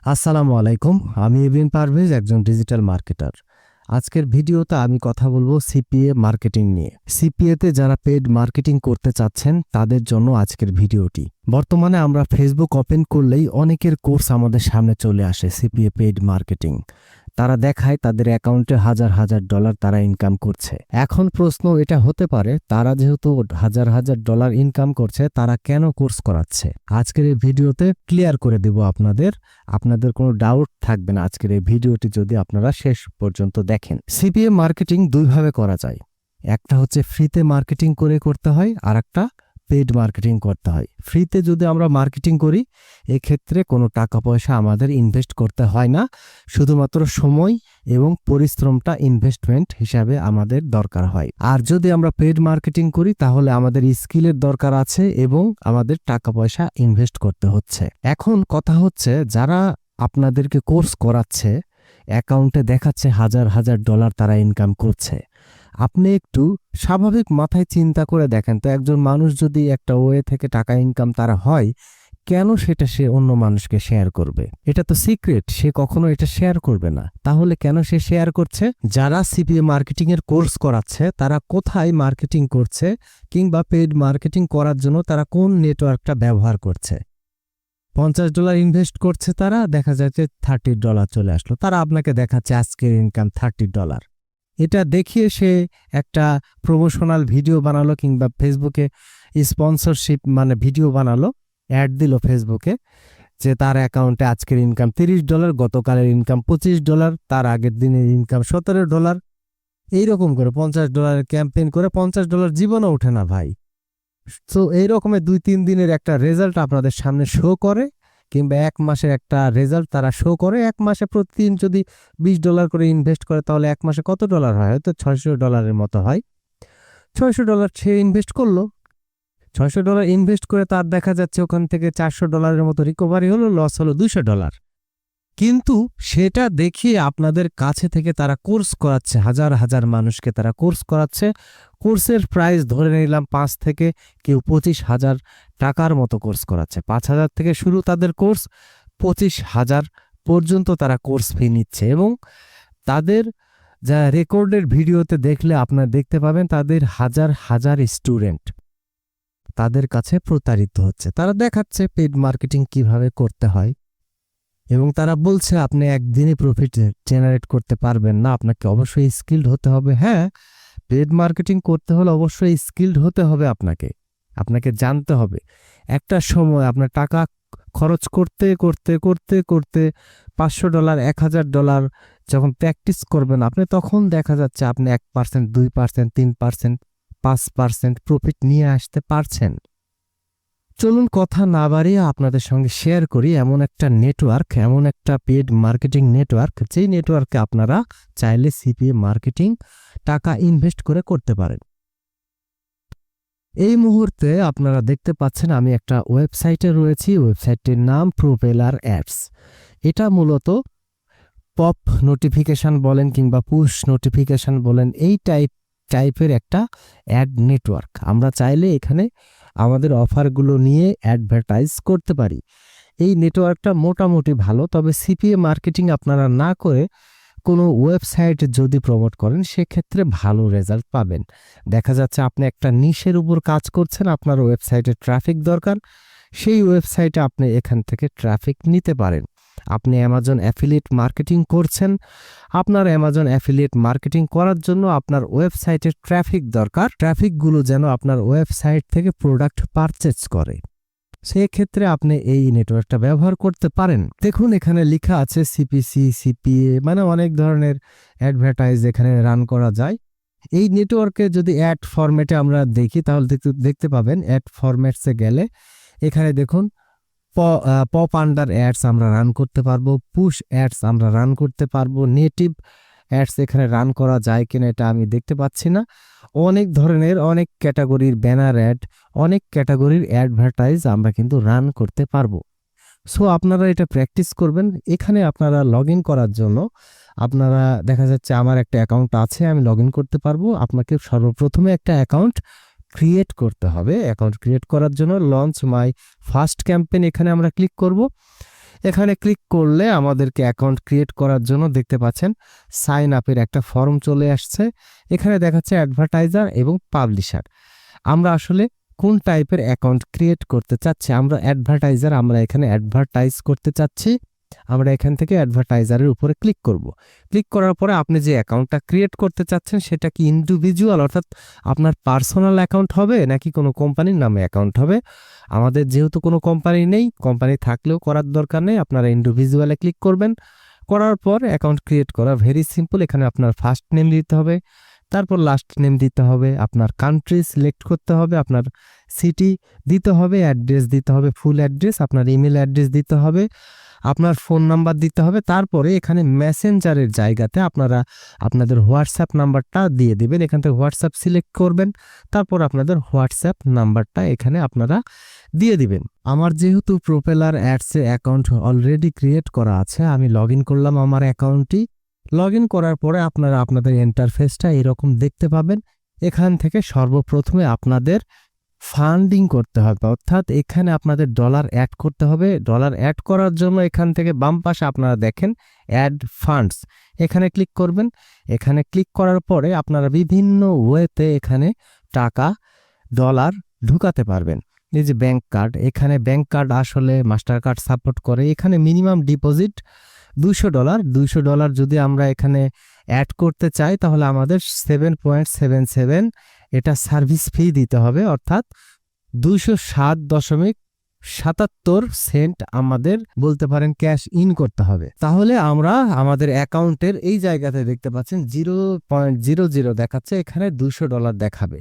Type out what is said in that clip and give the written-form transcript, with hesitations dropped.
আসসালামু আলাইকুম। আমি ইবিন পারভেজ, একজন ডিজিটাল মার্কেটার। আজকের ভিডিওতে আমি কথা বলবো সিপিএ মার্কেটিং নিয়ে। সিপিএতে যারা পেড মার্কেটিং করতে চাচ্ছেন তাদের জন্য আজকের ভিডিওটি। বর্তমানে আমরা ফেসবুক ওপেন করলেই অনেকের কোর্স আমাদের সামনে চলে আসে সিপিএ পেড মার্কেটিং। তারা দেখায় তাদের অ্যাকাউন্টে হাজার হাজার ডলার তারা ইনকাম করছে। এখন প্রশ্ন এটা হতে পারে, তারা যেহেতু হাজার হাজার ডলার ইনকাম করছে, তারা কেন কোর্স করাচ্ছে? আজকের এই ভিডিওতে ক্লিয়ার করে দেব আপনাদের কোনো ডাউট থাকবে না আজকের এই ভিডিওটি যদি আপনারা শেষ পর্যন্ত দেখেন। সিপিএ মার্কেটিং দুইভাবে করা যায়। একটা হচ্ছে ফ্রিতে মার্কেটিং করে করতে হয়, আর একটা পেড মার্কেটিং করতে হয়। ফ্রিতে যদি আমরা মার্কেটিং করি, এক্ষেত্রে কোনো টাকা পয়সা আমাদের ইনভেস্ট করতে হয় না, শুধুমাত্র সময় এবং পরিশ্রমটা ইনভেস্টমেন্ট হিসাবে আমাদের দরকার হয়। আর যদি আমরা পেড মার্কেটিং করি, তাহলে আমাদের স্কিলের দরকার আছে এবং আমাদের টাকা পয়সা ইনভেস্ট করতে হচ্ছে। এখন কথা হচ্ছে, যারা আপনাদেরকে কোর্স করাচ্ছে, অ্যাকাউন্টে দেখাচ্ছে হাজার হাজার ডলার তারা ইনকাম করছে, আপনি একটু স্বাভাবিক মাথায় চিন্তা করে দেখেন তো, একজন মানুষ যদি একটা ওয়ে থেকে টাকা ইনকাম তারা হয়, কেন সেটা সে অন্য মানুষকে শেয়ার করবে? এটা তো সিক্রেট, সে কখনো এটা শেয়ার করবে না। তাহলে কেন সে শেয়ার করছে? যারা সিপিএ মার্কেটিং এর কোর্স করাচ্ছে তারা কোথায় মার্কেটিং করছে, কিংবা পেড মার্কেটিং করার জন্য তারা কোন নেটওয়ার্কটা ব্যবহার করছে? $50 ইনভেস্ট করছে, তারা দেখা যাচ্ছে $30 চলে আসলো, তারা আপনাকে দেখাচ্ছে আজকের ইনকাম $30। এটা দেখিয়ে সে একটা প্রমোশনাল ভিডিও বানালো, কিংবা ফেসবুকে স্পন্সরশিপ ভিডিও বানালো, অ্যাড দিল ফেসবুকে যে তার অ্যাকাউন্টে আজকের ইনকাম $30, গতকালের ইনকাম $25, তার আগের দিনের ইনকাম $17। এইরকম করে $50 ক্যাম্পেইন করে $50 জীবনও ওঠে না ভাই। তো এইরকমের 2-3 দিনের একটা রেজাল্ট আপনাদের সামনে শো করে, কিংবা এক মাসের একটা রেজাল্ট তারা শো করে। এক মাসে প্রতিদিন যদি $20 করে ইনভেস্ট করে, তাহলে এক মাসে কত ডলার হয়? হয়তো $600 মতো হয়। $600 সে ইনভেস্ট করলো, $600 ইনভেস্ট করে তার দেখা যাচ্ছে ওখান থেকে $400 মতো রিকভারি হলো, লস হলো $200। কিন্তু সেটা দেখিয়ে আপনাদের কাছে থেকে তারা কোর্স করাচ্ছে, হাজার হাজার মানুষকে তারা কোর্স করাচ্ছে। কোর্সের প্রাইস ধরে নিলাম 5 থেকে কেউ 25,000 টাকার মতো কোর্স করাচ্ছে। 5,000 থেকে শুরু তাদের কোর্স, 25,000 পর্যন্ত তারা কোর্স ফি নিচ্ছে। এবং তাদের যা রেকর্ডের ভিডিওতে দেখলে আপনারা দেখতে পাবেন, তাদের হাজার হাজার স্টুডেন্ট তাদের কাছে প্রতারিত হচ্ছে। তারা দেখাচ্ছে পেড মার্কেটিং কিভাবে করতে হয়, এবং তারা বলছে আপনি একদিনে প্রফিট জেনারেট করতে পারবেন না, আপনাকে অবশ্যই স্কিলড হতে হবে। হ্যাঁ, পেড মার্কেটিং করতে হলে অবশ্যই স্কিলড হতে হবে, আপনাকে জানতে হবে। একটা সময় আপনার টাকা খরচ করতে করতে করতে করতে $500, $1,000 যখন প্র্যাকটিস করবেন আপনি, তখন দেখা যাচ্ছে আপনি 1%, 2%, 3%, 5% প্রফিট নিয়ে আসতে পারছেন। চলুন কথা না বাড়িয়ে আপনাদের সঙ্গে শেয়ার করি এমন একটা নেটওয়ার্ক, এমন একটা পেড মার্কেটিং নেটওয়ার্ক, যেই নেটওয়ার্কে আপনারা চাইলে সিপিএ মার্কেটিং টাকা ইনভেস্ট করে করতে পারেন। এই মুহূর্তে আপনারা দেখতে পাচ্ছেন আমি একটা ওয়েবসাইটে রয়েছি। ওয়েবসাইটটির নাম প্রোপেলার অ্যাডস। এটা মূলত পপ নোটিফিকেশন বলেন কিংবা পুশ নোটিফিকেশন বলেন, এই টাইপের একটা অ্যাড নেটওয়ার্ক। আমরা চাইলে এখানে আমাদের অফারগুলো নিয়ে অ্যাডভার্টাইজ করতে পারি। এই নেটওয়ার্কটা মোটামুটি ভালো, তবে সিপিএ মার্কেটিং আপনারা না করে কোনো ওয়েবসাইট যদি প্রমোট করেন, সেক্ষেত্রে ভালো রেজাল্ট পাবেন। দেখা যাচ্ছে আপনি একটা নিশের উপর কাজ করছেন, আপনার ওয়েবসাইটে ট্রাফিক দরকার, সেই ওয়েবসাইটে আপনি এখান থেকে ট্রাফিক নিতে পারেন। আপনি অ্যামাজন অ্যাফিলিয়েট মার্কেটিং করছেন, আপনার অ্যামাজন অ্যাফিলিয়েট মার্কেটিং করার জন্য আপনার ওয়েবসাইটের ট্রাফিক দরকার। ট্রাফিকগুলো যেন আপনার ওয়েবসাইট থেকে প্রোডাক্ট পারচেজ করে, সেক্ষেত্রে আপনি এই নেটওয়ার্কটা ব্যবহার করতে পারেন। দেখুন এখানে লেখা আছে সিপিসি, সিপিএ, অনেক ধরনের অ্যাডভার্টাইজ এখানে রান করা যায়। এই নেটওয়ার্কে যদি অ্যাড ফরম্যাটে আমরা দেখি, তাহলে দেখতে পাবেন অ্যাড ফরম্যাটসে গেলে এখানে দেখুন পপ আন্ডার অ্যাডস আমরা রান করতে পারবো, পুশ অ্যাডস আমরা রান করতে পারবো, নেটিভ অ্যাডস এখানে রান করা যায় কিনা এটা আমি দেখতে পাচ্ছি না। অনেক ধরনের, অনেক ক্যাটাগরির ব্যানার অ্যাড, অনেক ক্যাটাগরির অ্যাডভার্টাইজ আমরা কিন্তু রান করতে পারবো। সো আপনারা এটা প্র্যাকটিস করবেন। এখানে আপনারা লগ ইন করার জন্য আপনারা দেখা যাচ্ছে আমার একটা অ্যাকাউন্ট আছে, আমি লগ ইন করতে পারবো। আপনাকে সর্বপ্রথমে একটা অ্যাকাউন্ট ক্রিয়েট করতে হবে। অ্যাকাউন্ট ক্রিয়েট করার জন্য লঞ্চ মাই ফার্স্ট ক্যাম্পেইন এখানে আমরা ক্লিক করব। এখানে ক্লিক করলে আমাদেরকে অ্যাকাউন্ট ক্রিয়েট করার জন্য দেখতে পাচ্ছেন সাইন আপের একটা ফর্ম চলে আসছে। এখানে দেখাচ্ছে অ্যাডভার্টাইজার এবং পাবলিশার। আমরা আসলে কোন টাইপের অ্যাকাউন্ট ক্রিয়েট করতে চাচ্ছি? আমরা অ্যাডভার্টাইজার, আমরা এখানে অ্যাডভার্টাইজ করতে চাচ্ছি। আমরা এখান থেকে অ্যাডভার্টাইজারের উপরে ক্লিক করব। ক্লিক করার পরে আপনি যে অ্যাকাউন্টটা ক্রিয়েট করতে চাচ্ছেন সেটা কি ইন্ডিভিজুয়াল, অর্থাৎ আপনার পার্সোনাল অ্যাকাউন্ট হবে নাকি কোনো কোম্পানির নামে অ্যাকাউন্ট হবে? আমাদের যেহেতু কোনো কোম্পানি নেই, কোম্পানি থাকলেও করার দরকার নেই, আপনারা ইন্ডিভিজুয়ালে ক্লিক করবেন। করার পর অ্যাকাউন্ট ক্রিয়েট করা ভেরি সিম্পল। এখানে আপনার ফার্স্ট নেম দিতে হবে, তারপর লাস্ট নেম দিতে হবে, আপনার কান্ট্রি সিলেক্ট করতে হবে, আপনার সিটি দিতে হবে, অ্যাড্রেস দিতে হবে, ফুল অ্যাড্রেস, আপনার ইমেল অ্যাড্রেস দিতে হবে, আপনার ফোন নাম্বার দিতে হবে। তারপরে এখানে মেসেঞ্জারের জায়গাতে আপনারা আপনাদের হোয়াটসঅ্যাপ নাম্বারটা দিয়ে দিবেন। এখান থেকে হোয়াটসঅ্যাপ সিলেক্ট করবেন, তারপর আপনাদের হোয়াটসঅ্যাপ নাম্বারটা এখানে আপনারা দিয়ে দিবেন। আমার যেহেতু প্রোপেলার অ্যাডসে অ্যাকাউন্ট অলরেডি ক্রিয়েট করা আছে, আমি লগ ইন করলাম আমার অ্যাকাউন্টটি। লগ ইন করার পরে আপনারা আপনাদের ইন্টারফেসটা এরকম দেখতে পাবেন। এখান থেকে সর্বপ্রথমে আপনাদের ফান্ডিং করতে হবে, অর্থাৎ এখানে আপনাদের ডলার অ্যাড করতে হবে। ডলার অ্যাড করার জন্য এখান থেকে বাম পাশে আপনারা দেখেন অ্যাড ফান্ডস, এখানে ক্লিক করবেন। এখানে ক্লিক করার পরে আপনারা বিভিন্ন ওয়েতে এখানে টাকা ডলার ঢুকাতে পারবেন। এই যে ব্যাংক কার্ড, এখানে ব্যাংক কার্ড আসলে মাস্টার কার্ড সাপোর্ট করে। এখানে মিনিমাম ডিপোজিট $200। $200 যদি আমরা এখানে অ্যাড করতে চাই তাহলে আমাদের 7.77 এটা সার্ভিস ফি দিতে হবে, অর্থাৎ 207.77 আমাদের বলতে পারেন ক্যাশ ইন করতে হবে। তাহলে আমরা আমাদের অ্যাকাউন্টের এই জায়গাতে দেখতে পাচ্ছেন 0.00 দেখাচ্ছে, এখানে $200 দেখাবে।